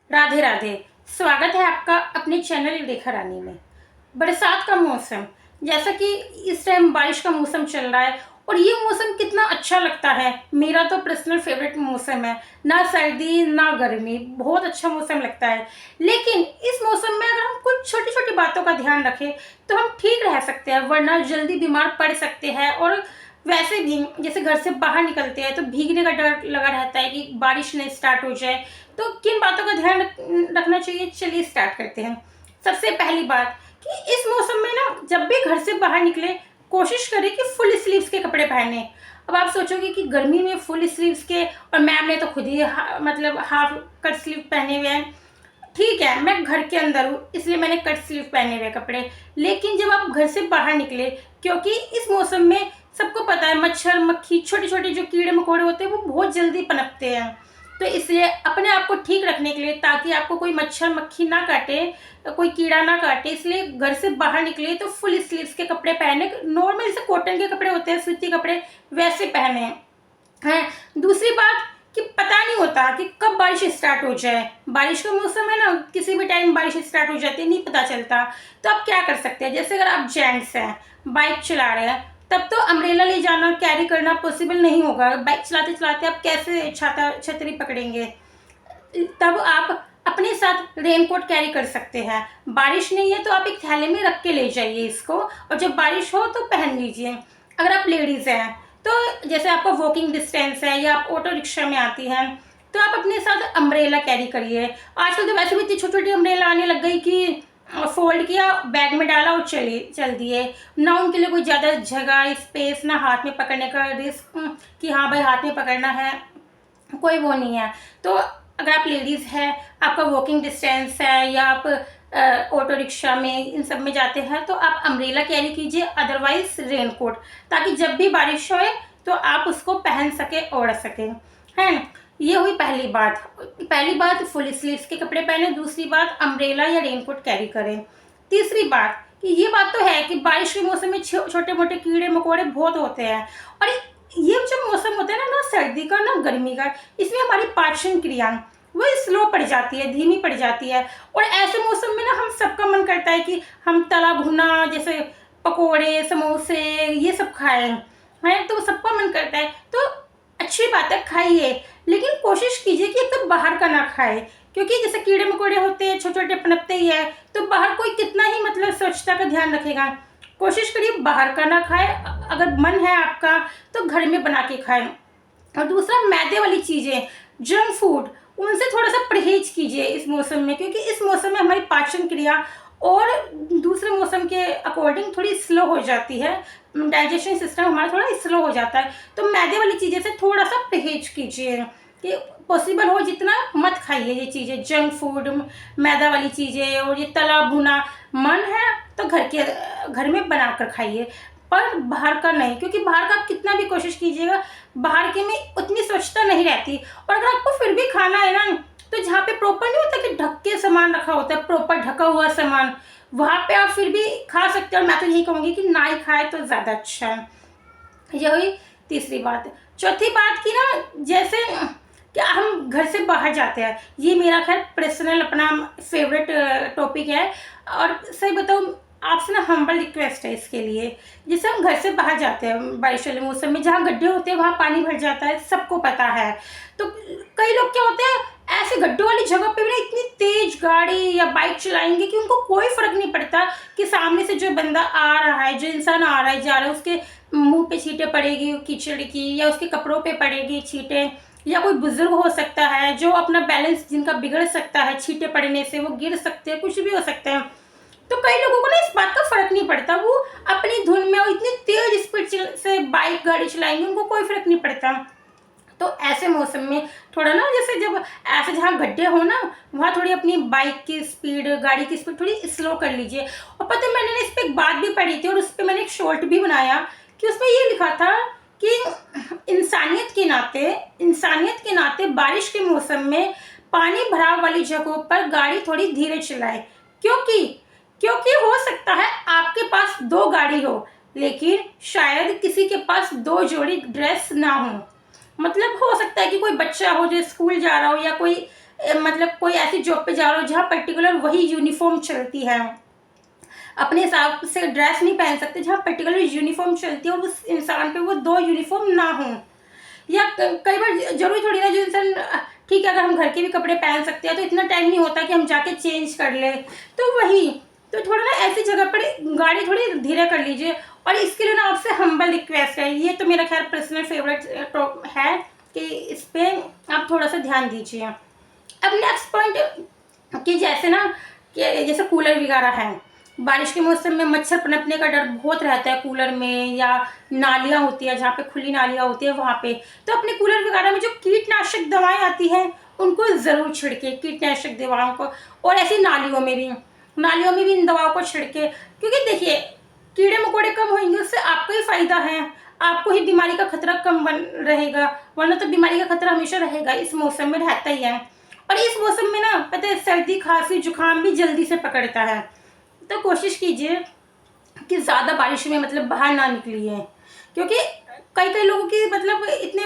राधे राधे। स्वागत है आपका अपने चैनल रेखा रानी में। बरसात का मौसम, जैसा कि इस टाइम बारिश का मौसम चल रहा है और ये मौसम कितना अच्छा लगता है। मेरा तो पर्सनल फेवरेट मौसम है। ना सर्दी ना गर्मी, बहुत अच्छा मौसम लगता है। लेकिन इस मौसम में अगर हम कुछ छोटी छोटी बातों का ध्यान रखें तो हम ठीक रह सकते हैं, वरना जल्दी बीमार पड़ सकते हैं। और वैसे भी जैसे घर से बाहर निकलते हैं तो भीगने का डर लगा रहता है कि बारिश नहीं स्टार्ट हो जाए। तो किन बातों का ध्यान रखना चाहिए, चलिए स्टार्ट करते हैं। सबसे पहली बात कि इस मौसम में ना जब भी घर से बाहर निकले कोशिश करें कि फुल स्लीव्स के कपड़े पहने। अब आप सोचोगे कि गर्मी में फुल स्लीव्स के, और मैम ने तो खुद ही मतलब हाफ कट स्लीव पहने हुए हैं। ठीक है, मैं घर के अंदर हूँ इसलिए मैंने कट स्लीव पहने हुए कपड़े। लेकिन जब आप घर से बाहर निकले, क्योंकि इस मौसम में सबको पता है मच्छर मक्खी छोटे छोटे जो कीड़े मकोड़े होते हैं वो बहुत जल्दी पनपते हैं। तो इसलिए अपने आप को ठीक रखने के लिए, ताकि आपको कोई मच्छर मक्खी ना काटे, कोई कीड़ा ना काटे, इसलिए घर से बाहर निकले तो फुल स्लीव्स के कपड़े पहने। नॉर्मल से कॉटन के कपड़े होते हैं, सूती कपड़े, वैसे पहने हैं। दूसरी बात कि पता नहीं होता कि कब बारिश स्टार्ट हो जाए। बारिश का मौसम है ना, किसी भी टाइम बारिश स्टार्ट हो जाती है, नहीं पता चलता। तो आप क्या कर सकते हैं, जैसे अगर आप जेंट्स हैं, बाइक चला रहे हैं, तब तो अम्ब्रेला ले जाना कैरी करना पॉसिबल नहीं होगा। बाइक चलाते चलाते आप कैसे छाता छतरी पकड़ेंगे। तब आप अपने साथ रेनकोट कैरी कर सकते हैं। बारिश नहीं है तो आप एक थैले में रख के ले जाइए इसको, और जब बारिश हो तो पहन लीजिए। अगर आप लेडीज़ हैं तो जैसे आपका वॉकिंग डिस्टेंस है या आप ऑटो रिक्शा में आती हैं तो आप अपने साथ अम्ब्रेला कैरी करिए। आजकल तो वैसे भी इतनी छोटी छोटी अम्ब्रेला आने लग गई कि फोल्ड किया, बैग में डाला और चल दिए। ना उनके लिए कोई ज़्यादा जगह स्पेस, ना हाथ में पकड़ने का रिस्क कि हाँ भाई हाथ में पकड़ना है, कोई वो नहीं है। तो अगर आप लेडीज़ हैं, आपका वॉकिंग डिस्टेंस है या आप ऑटो रिक्शा में इन सब में जाते हैं तो आप अम्ब्रेला कैरी कीजिए, अदरवाइज रेनकोट, ताकि जब भी बारिश होए तो आप उसको पहन सके, ओढ़ सके। हैं, ये हुई पहली बात फुल स्लीव्स के कपड़े पहने। दूसरी बात अम्ब्रेला या रेनकोट कैरी करें। तीसरी बात कि ये बात तो है कि बारिश के मौसम में छोटे मोटे कीड़े मकोड़े बहुत होते हैं। और ये जो मौसम होता है ना सर्दी का ना गर्मी का, इसमें हमारी पाचन क्रिया वो स्लो पड़ जाती है, धीमी पड़ जाती है। और ऐसे मौसम में ना हम सबका मन करता है कि हम तला भुना जैसे पकोड़े समोसे ये सब खाएं, है तो सबका मन करता है। तो अच्छी बात है, खाइए, लेकिन कोशिश कीजिए कि एकदम बाहर का ना खाए, क्योंकि जैसे कीड़े मकोड़े होते हैं छोटे छोटे पनपते ही है, तो बाहर कोई कितना ही मतलब स्वच्छता का ध्यान रखेगा। कोशिश करिए बाहर का ना खाए। अगर मन है आपका तो घर में बना के खाएं। और दूसरा, मैदे वाली चीज़ें, जंक फूड, उनसे थोड़ा सा परहेज कीजिए इस मौसम में, क्योंकि इस मौसम में हमारी पाचन क्रिया और दूसरे मौसम के अकॉर्डिंग थोड़ी स्लो हो जाती है, डाइजेशन सिस्टम हमारा थोड़ा स्लो हो जाता है। तो मैदे वाली चीज़ें से थोड़ा सा परहेज कीजिए, कि पॉसिबल हो जितना मत खाइए ये चीज़ें, जंक फूड, मैदा वाली चीज़ें और ये तला भुना। मन है तो घर में बना कर खाइए, पर बाहर का नहीं, क्योंकि बाहर का आप कितना भी कोशिश कीजिएगा, बाहर के में उतनी स्वच्छता नहीं रहती। और अगर आपको फिर भी खाना है ना, तो जहाँ पे प्रॉपर नहीं होता कि ढक के सामान रखा होता है, प्रॉपर ढका हुआ सामान, वहाँ पे आप फिर भी खा सकते हो। और मैं तो यही कहूँगी कि ना ही खाए तो ज़्यादा अच्छा है। यह हुई तीसरी बात। चौथी बात की ना, जैसे कि हम घर से बाहर जाते हैं, ये मेरा खैर पर्सनल अपना फेवरेट टॉपिक है। और सही बताऊँ आपसे ना, हम्बल रिक्वेस्ट है इसके लिए। जैसे हम घर से बाहर जाते हैं बारिश वाले मौसम में, जहाँ गड्ढे होते हैं वहाँ पानी भर जाता है, सबको पता है। तो कई लोग क्या होते हैं, ऐसे गड्ढों वाली जगह पे भी ना इतनी तेज गाड़ी या बाइक चलाएंगे कि उनको कोई फर्क नहीं पड़ता कि सामने से जो बंदा आ रहा है, जो इंसान आ रहा है जा रहा है, उसके मुंह पे छींटे पड़ेगी कीचड़ की, या उसके कपड़ों पे पड़ेगी छींटे, या कोई बुजुर्ग हो सकता है जो अपना बैलेंस जिनका बिगड़ सकता है, छींटे पड़ने से वो गिर सकते हैं, कुछ भी हो सकता है। तो कई लोगों को ना इस बात का फर्क नहीं पड़ता, वो अपनी धुन में और इतनी तेज स्पीड से बाइक गाड़ी चलाएंगे, उनको कोई फर्क नहीं पड़ता। तो ऐसे मौसम में थोड़ा ना, जैसे जब ऐसे जहाँ गड्ढे हो ना, वहाँ थोड़ी अपनी बाइक की स्पीड, गाड़ी की स्पीड थोड़ी स्लो कर लीजिए। और पता है, मैंने ना इस पर एक बात भी पढ़ी थी और उस पर मैंने एक शॉर्ट भी बनाया कि उसमें ये लिखा था कि इंसानियत के नाते बारिश के मौसम में पानी भराव वाली जगहों पर गाड़ी थोड़ी धीरे चलाए। क्योंकि क्योंकि हो सकता है आपके पास दो गाड़ी हो, लेकिन शायद किसी के पास दो जोड़ी ड्रेस ना हो। मतलब हो सकता है कि कोई बच्चा हो जो स्कूल जा रहा हो, या कोई मतलब कोई ऐसी जॉब पे जा रहे हो जहाँ पर्टिकुलर वही यूनिफॉर्म चलती है, अपने हिसाब से ड्रेस नहीं पहन सकते, जहाँ पर्टिकुलर यूनिफॉर्म चलती है और उस इंसान पे वो 2 यूनिफॉर्म ना हो। या कई बार जरूरी थोड़ी ना जो इंसान, ठीक है अगर हम घर के भी कपड़े पहन सकते हैं तो इतना टाइम नहीं होता कि हम जाके चेंज कर ले। तो वही, तो थोड़ा ना ऐसी जगह पर गाड़ी थोड़ी धीरे कर लीजिए। और इसके लिए ना आपसे हम्बल रिक्वेस्ट है, ये तो मेरा खैर पर्सनल फेवरेट है कि इस पर आप थोड़ा सा ध्यान दीजिए। अब नेक्स्ट पॉइंट कि जैसे ना कि जैसे कूलर वगैरह है, बारिश के मौसम में मच्छर पनपने का डर बहुत रहता है कूलर में, या नालियाँ होती है जहाँ पे खुली नालियाँ होती है वहाँ पे। तो अपने कूलर वगैरह में जो कीटनाशक दवाएं आती हैं उनको ज़रूर छिड़के, कीटनाशक दवाओं को। और ऐसी नालियों में भी इन दवाओं को छिड़के, क्योंकि देखिए कीड़े मकोड़े कम होंगे उससे आपको ही फायदा है, आपको ही बीमारी का खतरा कम बन रहेगा। वरना तो बीमारी का खतरा हमेशा रहेगा, इस मौसम में रहता ही है। और इस मौसम में ना पता है सर्दी खांसी जुकाम भी जल्दी से पकड़ता है। तो कोशिश कीजिए कि ज़्यादा बारिश में मतलब बाहर ना निकलिए, क्योंकि कई कई लोगों की मतलब इतने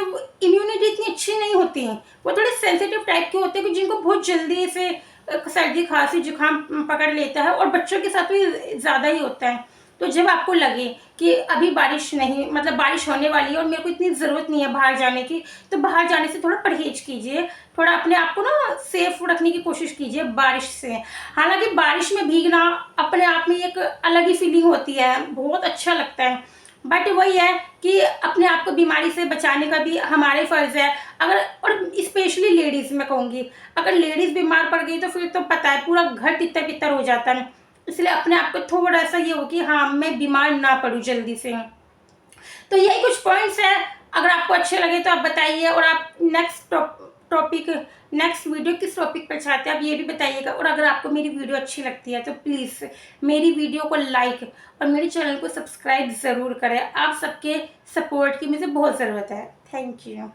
इम्यूनिटी इतनी अच्छी नहीं होती है, वो थोड़े सेंसिटिव टाइप के होते हैं कि जिनको बहुत जल्दी से सर्दी खांसी जुकाम पकड़ लेता है, और बच्चों के साथ भी ज़्यादा ही होता है। तो जब आपको लगे कि अभी बारिश नहीं, मतलब बारिश होने वाली है और मेरे को इतनी ज़रूरत नहीं है बाहर जाने की, तो बाहर जाने से थोड़ा परहेज कीजिए, थोड़ा अपने आप को ना सेफ रखने की कोशिश कीजिए बारिश से। हालांकि बारिश में भीगना अपने आप में एक अलग ही फीलिंग होती है, बहुत अच्छा लगता है, बट वही है कि अपने आप को बीमारी से बचाने का भी हमारे फर्ज है। अगर, और स्पेशली लेडीज़ मैं कहूँगी, अगर लेडीज़ बीमार पड़ गई तो फिर तो पता है पूरा घर तितर बितर हो जाता है। इसलिए अपने आप को थोड़ा सा ये हो कि हाँ मैं बीमार ना पड़ूँ जल्दी से। तो यही कुछ पॉइंट्स है, अगर आपको अच्छे लगे तो आप बताइए। और आप नेक्स्ट वीडियो किस टॉपिक पर चाहते हैं आप ये भी बताइएगा। और अगर आपको मेरी वीडियो अच्छी लगती है तो प्लीज़ मेरी वीडियो को लाइक और मेरे चैनल को सब्सक्राइब ज़रूर करें। आप सबके सपोर्ट की मुझे बहुत ज़रूरत है। Thank you.